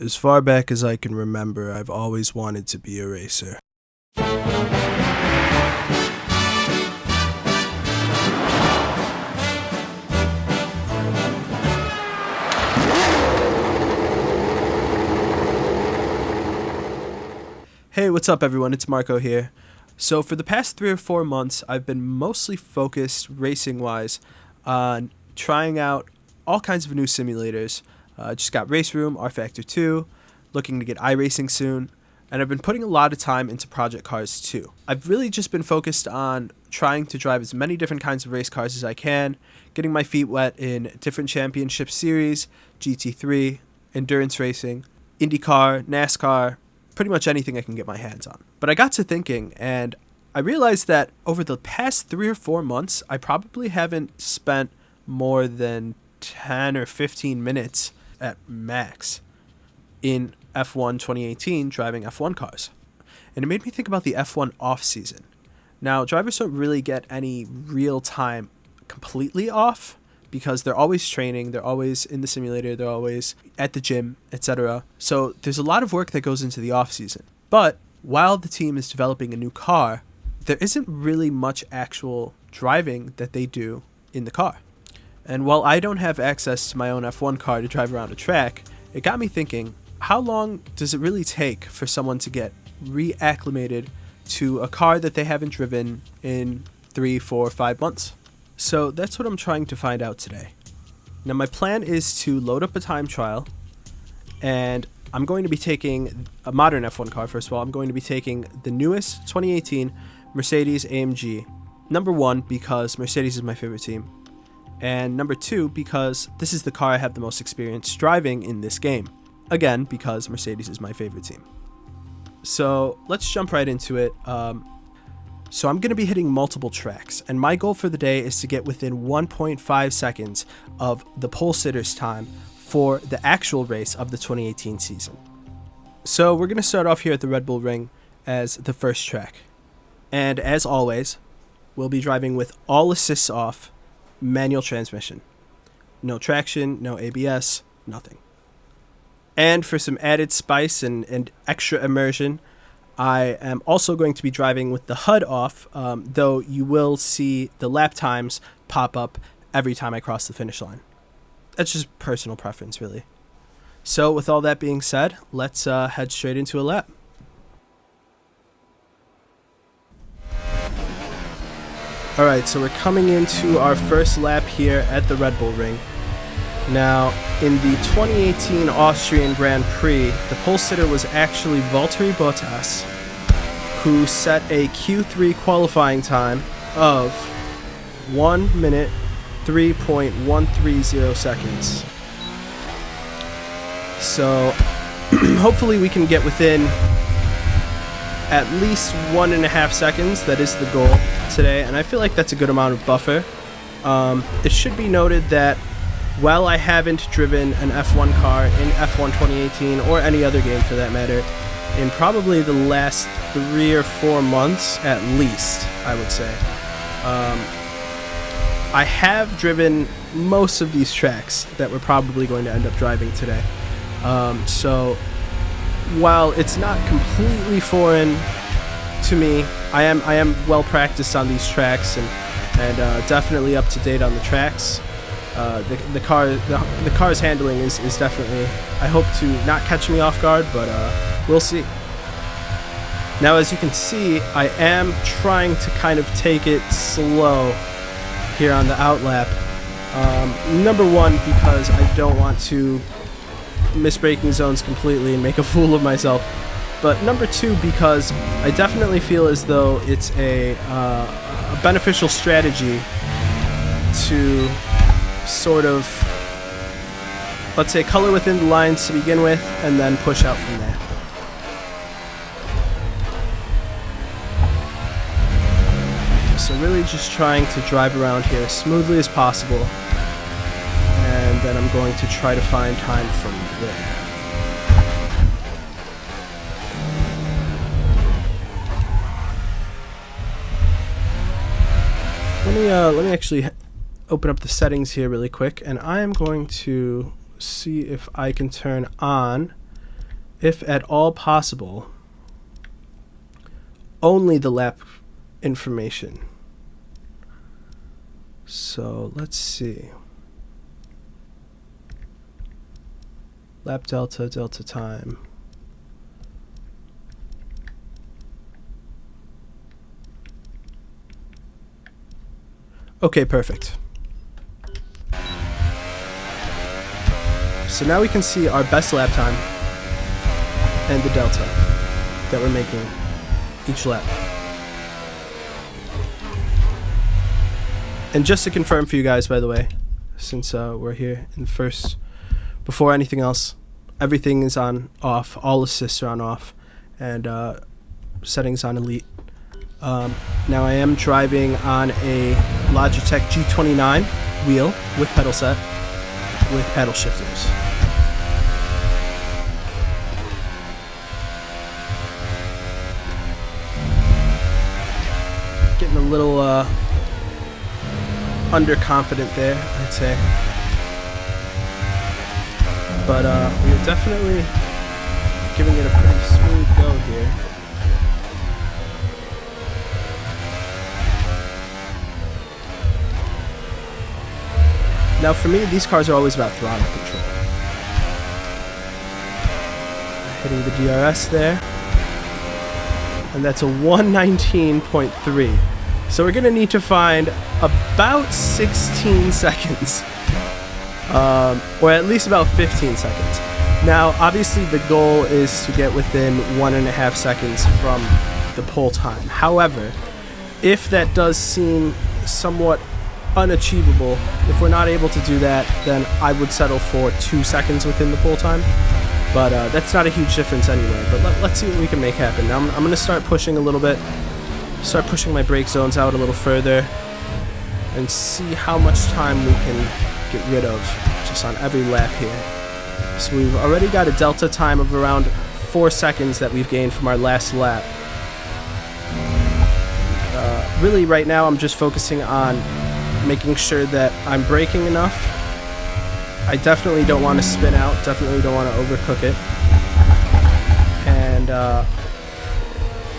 As far back as I can remember, I've always wanted to be a racer. Hey, what's up everyone? It's Marco here. So for the past 3 or 4 months, I've been mostly focused racing-wise on trying out all kinds of new simulators. Just got Race Room, R Factor 2, looking to get iRacing soon, and I've been putting a lot of time into Project Cars 2. I've really just been focused on trying to drive as many different kinds of race cars as I can, getting my feet wet in different championship series, GT3, endurance racing, IndyCar, NASCAR, pretty much anything I can get my hands on. But I got to thinking, and I realized that over the past 3 or 4 months, I probably haven't spent more than 10 or 15 minutes at max in F1 2018 driving F1 cars. And it made me think about the F1 off season. Now, drivers don't really get any real time completely off because they're always training, they're always in the simulator, they're always at the gym, etc. So there's a lot of work that goes into the off season. But while the team is developing a new car, there isn't really much actual driving that they do in the car. And while I don't have access to my own F1 car to drive around a track, it got me thinking, how long does it really take for someone to get reacclimated to a car that they haven't driven in 3, 4, 5 months? So that's what I'm trying to find out today. Now my plan is to load up a time trial, and I'm going to be taking a modern F1 car. First of all, I'm going to be taking the newest 2018 Mercedes AMG. Number 1, because Mercedes is my favorite team. And number 2, because this is the car I have the most experience driving in this game. Again, because Mercedes is my favorite team. So let's jump right into it. So I'm going to be hitting multiple tracks, and my goal for the day is to get within 1.5 seconds of the pole sitter's time for the actual race of the 2018 season. So we're going to start off here at the Red Bull Ring as the first track. And as always, we'll be driving with all assists off, manual transmission. No traction, no ABS, nothing. And for some added spice and extra immersion, I am also going to be driving with the HUD off, though you will see the lap times pop up every time I cross the finish line. That's just personal preference, really. So with all that being said, let's head straight into a lap. Alright, so we're coming into our first lap here at the Red Bull Ring. Now, in the 2018 Austrian Grand Prix, the pole sitter was actually Valtteri Bottas, who set a Q3 qualifying time of 1 minute 3.130 seconds. So, hopefully we can get within at least 1.5 seconds. That is the goal today, and I feel like that's a good amount of buffer. It should be noted that while I haven't driven an F1 car in F1 2018 or any other game for that matter in probably the last 3 or 4 months at least, I would say, I have driven most of these tracks that we're probably going to end up driving today. So while it's not completely foreign to me, I am well practiced on these tracks and definitely up to date on the tracks. The car's handling is definitely, I hope to not catch me off guard, but we'll see. Now, as you can see, I am trying to kind of take it slow here on the outlap. Number 1, because I don't want to miss braking zones completely and make a fool of myself. But number 2, because I definitely feel as though it's a beneficial strategy to sort of, let's say, color within the lines to begin with and then push out from there. So really just trying to drive around here as smoothly as possible, and then I'm going to try to find time from there. Let me actually open up the settings here really quick, and I am going to see if I can turn on if at all possible, only the lap information. So let's see. Lap delta, delta time. Okay, perfect. So now we can see our best lap time and the delta that we're making each lap. And just to confirm for you guys, by the way, since we're here in first, before anything else, everything is on off, all assists are on off, and settings on elite. Now I am driving on a Logitech G29 wheel with pedal set, with paddle shifters. Getting a little underconfident there, I'd say. But we're definitely giving it a pretty smooth go here. Now for me, these cars are always about throttle control. Hitting the DRS there. And that's a 119.3. So we're going to need to find about 16 seconds. Or at least about 15 seconds. Now, obviously the goal is to get within 1.5 seconds from the pole time. However, if that does seem somewhat unachievable, if we're not able to do that, then I would settle for 2 seconds within the pole time. But that's not a huge difference anyway. But let's see what we can make happen. Now I'm going to start pushing a little bit, start pushing my brake zones out a little further, and see how much time we can get rid of just on every lap here. So we've already got a delta time of around 4 seconds that we've gained from our last lap. Really right now I'm just focusing on making sure that I'm braking enough. I definitely don't want to spin out, definitely don't want to overcook it. And I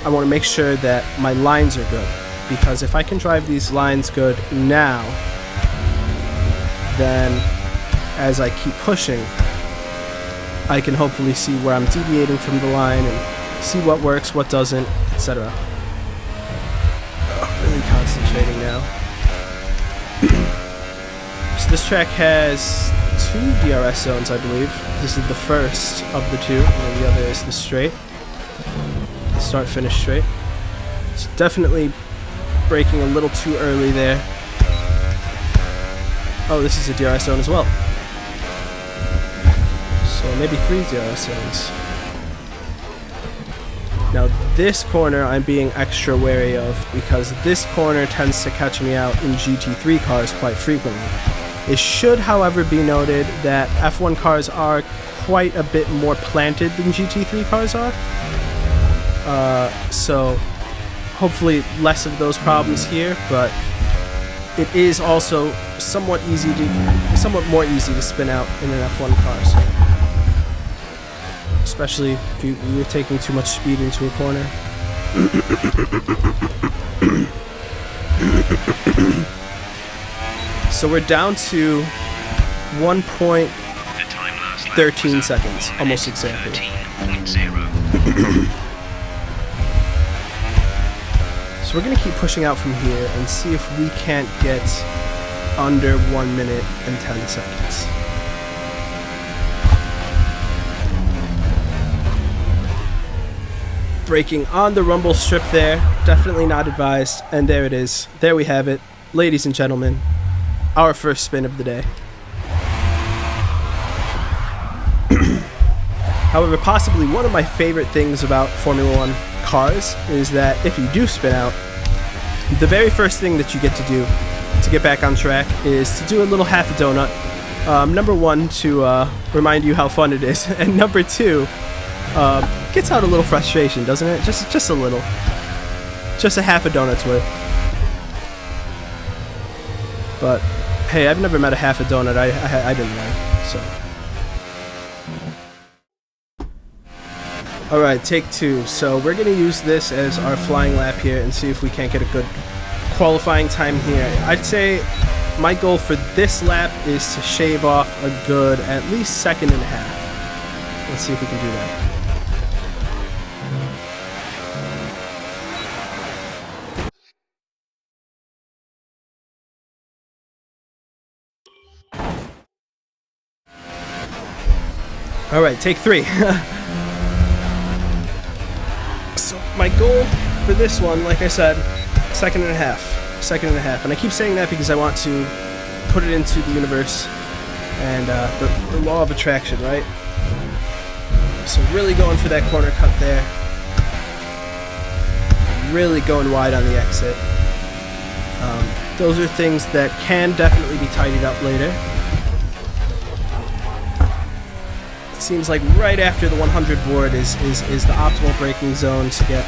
want to make sure that my lines are good, because if I can drive these lines good now, then as I keep pushing, I can hopefully see where I'm deviating from the line and see what works, what doesn't, etc. Really concentrating now. So this track has 2 DRS zones, I believe. This is the first of the 2, and the other is the straight. The start-finish straight. It's definitely braking a little too early there. Oh, this is a DRS zone as well. So maybe 3 DRS zones. Now this corner I'm being extra wary of, because this corner tends to catch me out in GT3 cars quite frequently. It should, however, be noted that F1 cars are quite a bit more planted than GT3 cars are. So hopefully less of those problems here, but it is also somewhat more easy to spin out in an F1 car. So, especially if you're taking too much speed into a corner. So we're down to 1.13 seconds, almost exactly. So we're going to keep pushing out from here and see if we can't get under 1 minute and 10 seconds. Braking on the rumble strip there, definitely not advised, and there it is. There we have it, ladies and gentlemen, our first spin of the day. However, possibly one of my favorite things about Formula One cars is that if you do spin out, the very first thing that you get to do to get back on track is to do a little half a donut. Number one, to remind you how fun it is, and number two, gets out a little frustration, doesn't it? Just a little. Just a half a donut's worth. But hey, I've never met a half a donut I didn't like, so. Alright, take 2. So we're going to use this as our flying lap here and see if we can't get a good qualifying time here. I'd say my goal for this lap is to shave off a good at least 1.5 seconds. Let's see if we can do that. Alright, take 3. So my goal for this one, like I said, 1.5 seconds. And I keep saying that because I want to put it into the universe and the law of attraction, right? So really going for that corner cut there. Really going wide on the exit. Those are things that can definitely be tidied up later. Seems like right after the 100 board is the optimal braking zone to get,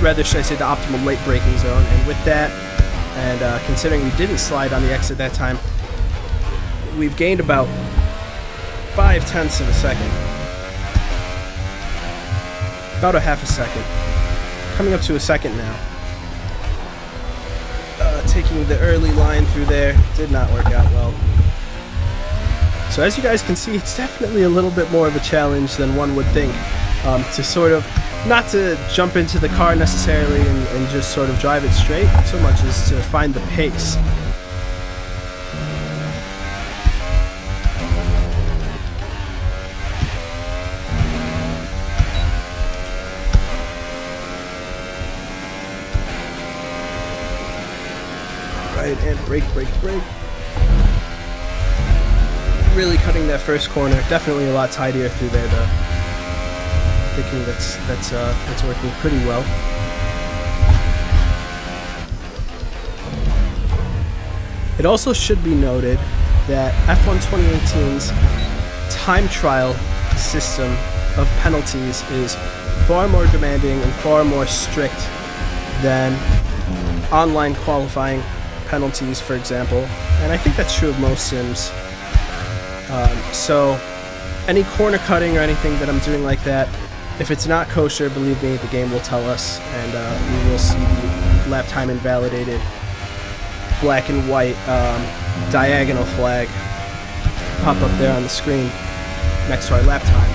rather should I say the optimal late braking zone, and with that, and considering we didn't slide on the exit that time, we've gained about 0.5 of a second. About a 0.5 second. Coming up to a second now. Taking the early line through there did not work out well. So as you guys can see, it's definitely a little bit more of a challenge than one would think, to sort of, not to jump into the car necessarily and just sort of drive it straight, so much as to find the pace. Right, and brake. Really cutting that first corner. Definitely a lot tidier through there, though. Thinking that's working pretty well. It also should be noted that F1 2018's time trial system of penalties is far more demanding and far more strict than online qualifying penalties, for example. And I think that's true of most sims. So any corner cutting or anything that I'm doing like that, if it's not kosher, believe me, the game will tell us, and we will see the lap time invalidated black and white diagonal flag pop up there on the screen next to our lap time.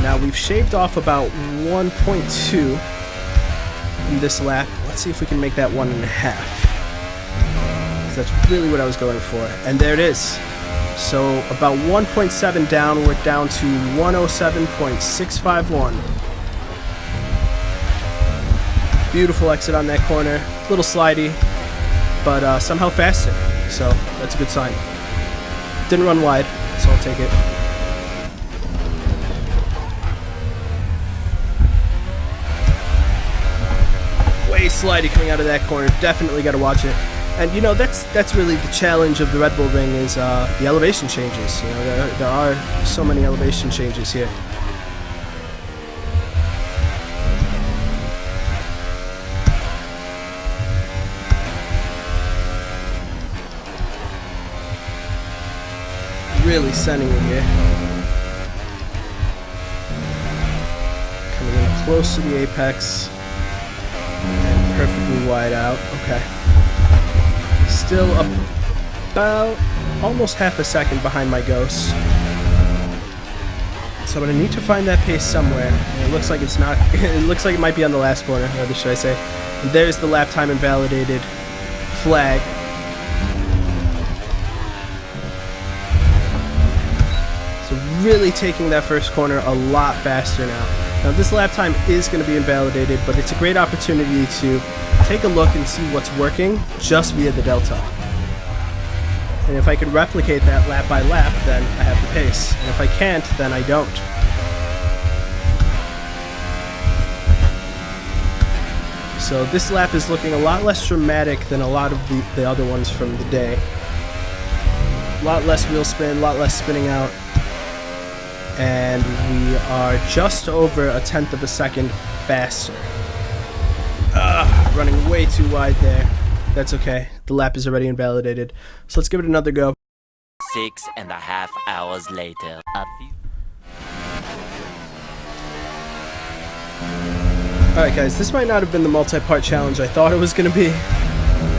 Now we've shaved off about 1.2 from this lap. Let's see if we can make that 1.5. That's really what I was going for, and there it is. So about 1.7 down, we're down to 107.651. Beautiful exit on that corner. A little slidey, but somehow faster. So that's a good sign. Didn't run wide, so I'll take it. Way slidey coming out of that corner. Definitely got to watch it. And you know, that's really the challenge of the Red Bull Ring, is the elevation changes. You know, there are so many elevation changes here. Really sending it here. Coming in close to the apex. And perfectly wide out. Okay. Still about almost 0.5 second behind my ghost. So I'm gonna need to find that pace somewhere. And it looks like it's not. It looks like it might be on the last corner, or should I say? And there's the lap time invalidated flag. So really taking that first corner a lot faster now. Now this lap time is going to be invalidated, but it's a great opportunity to take a look and see what's working just via the delta. And if I can replicate that lap by lap, then I have the pace. And if I can't, then I don't. So this lap is looking a lot less dramatic than a lot of the other ones from the day. A lot less wheel spin, a lot less spinning out. And we are just over 1/10 of a second faster. Running way too wide there. That's okay. The lap is already invalidated. So let's give it another go. 6.5 hours later. Alright guys, this might not have been the multi-part challenge I thought it was going to be.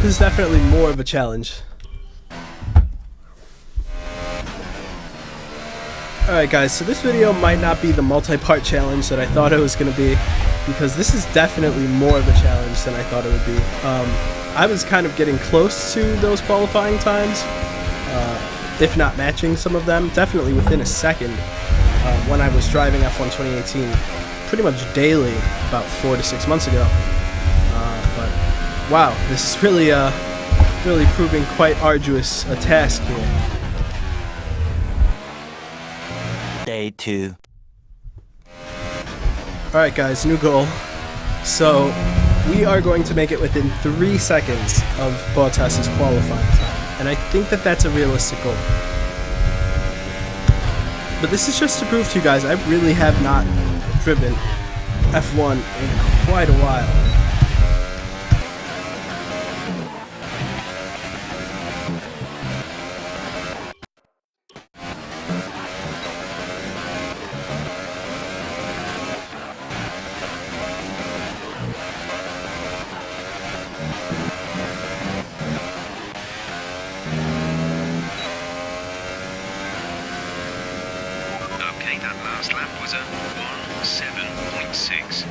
This is definitely more of a challenge. Alright guys, so this video might not be the multi-part challenge that I thought it was going to be, because this is definitely more of a challenge than I thought it would be. I was kind of getting close to those qualifying times, if not matching some of them, definitely within a second, when I was driving F1 2018 pretty much daily about 4 to 6 months ago. But wow, this is really proving quite arduous a task here. Day 2. Alright guys, new goal. So we are going to make it within 3 seconds of Bottas's qualifying time, and I think that that's a realistic goal. But this is just to prove to you guys I really have not driven F1 in quite a while. Okay, that last lap was a 1:7.6.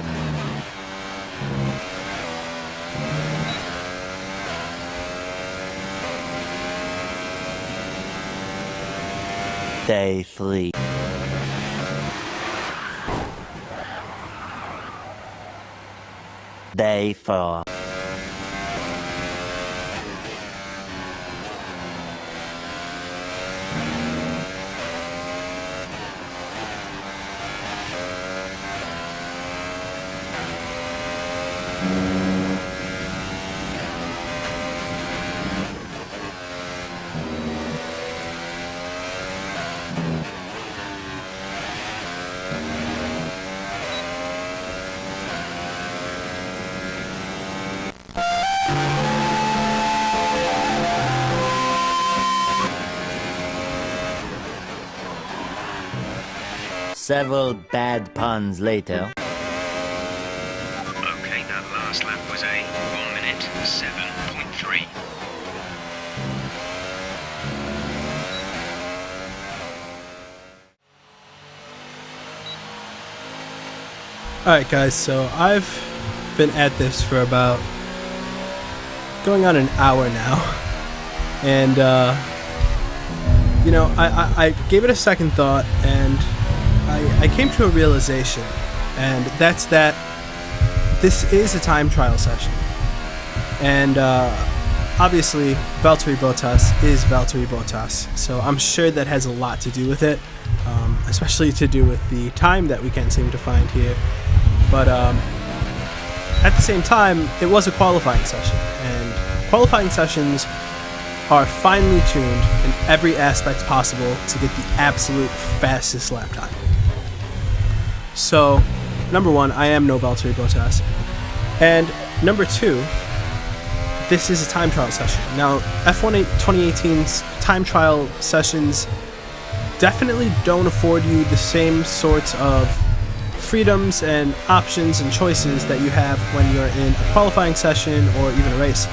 Day 3. Day 4. Several bad puns later. Okay, that last lap was a 1:07.3. Alright guys, so I've been at this for about going on an hour now, and you know, I gave it a second thought, and I came to a realization, and that's that this is a time trial session. And obviously Valtteri Bottas is Valtteri Bottas, so I'm sure that has a lot to do with it, especially to do with the time that we can't seem to find here. But at the same time, it was a qualifying session, and qualifying sessions are finely tuned in every aspect possible to get the absolute fastest lap time. So, number one, I am no Valtteri Bottas. And number two, this is a time trial session. Now, F1 2018's time trial sessions definitely don't afford you the same sorts of freedoms and options and choices that you have when you're in a qualifying session or even a race,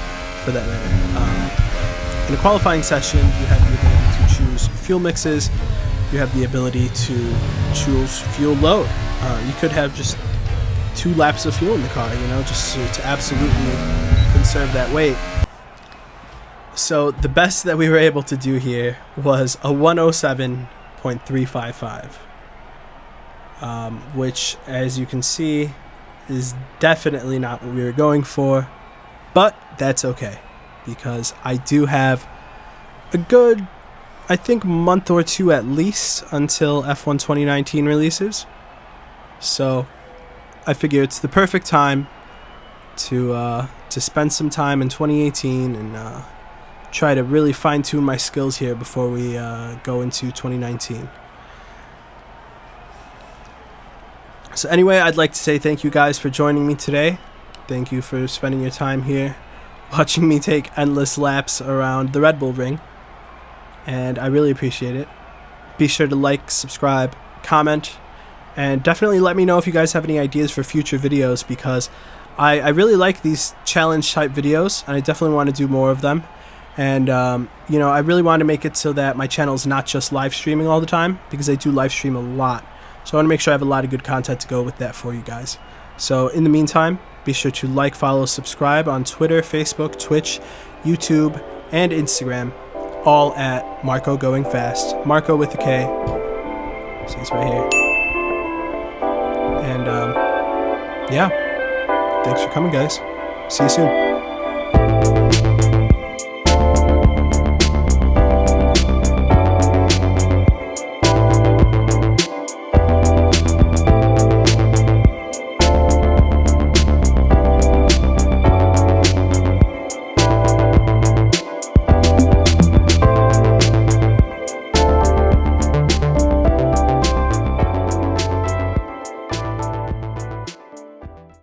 for that matter. In a qualifying session, you have the ability to choose fuel mixes, you have the ability to choose fuel load. You could have just 2 laps of fuel in the car, you know, just to absolutely conserve that weight. So the best that we were able to do here was a 1:07.355, which, as you can see, is definitely not what we were going for, but that's okay, because I do have a good, I think, month or two at least until F1 2019 releases. So I figure it's the perfect time to spend some time in 2018 and try to really fine-tune my skills here before we go into 2019. So anyway, I'd like to say thank you guys for joining me today. Thank you for spending your time here watching me take endless laps around the Red Bull Ring, and I really appreciate it. Be sure to like, subscribe, comment, And definitely let me know if you guys have any ideas for future videos, because I really like these challenge type videos, and I definitely want to do more of them. And you know, I really want to make it so that my channel is not just live streaming all the time, because I do live stream a lot. So I want to make sure I have a lot of good content to go with that for you guys. So in the meantime, be sure to like, follow, subscribe on Twitter, Facebook, Twitch, YouTube, and Instagram, all at Marco Going Fast. Marco with a K. See, it's right here. And yeah, thanks for coming, guys. See you soon.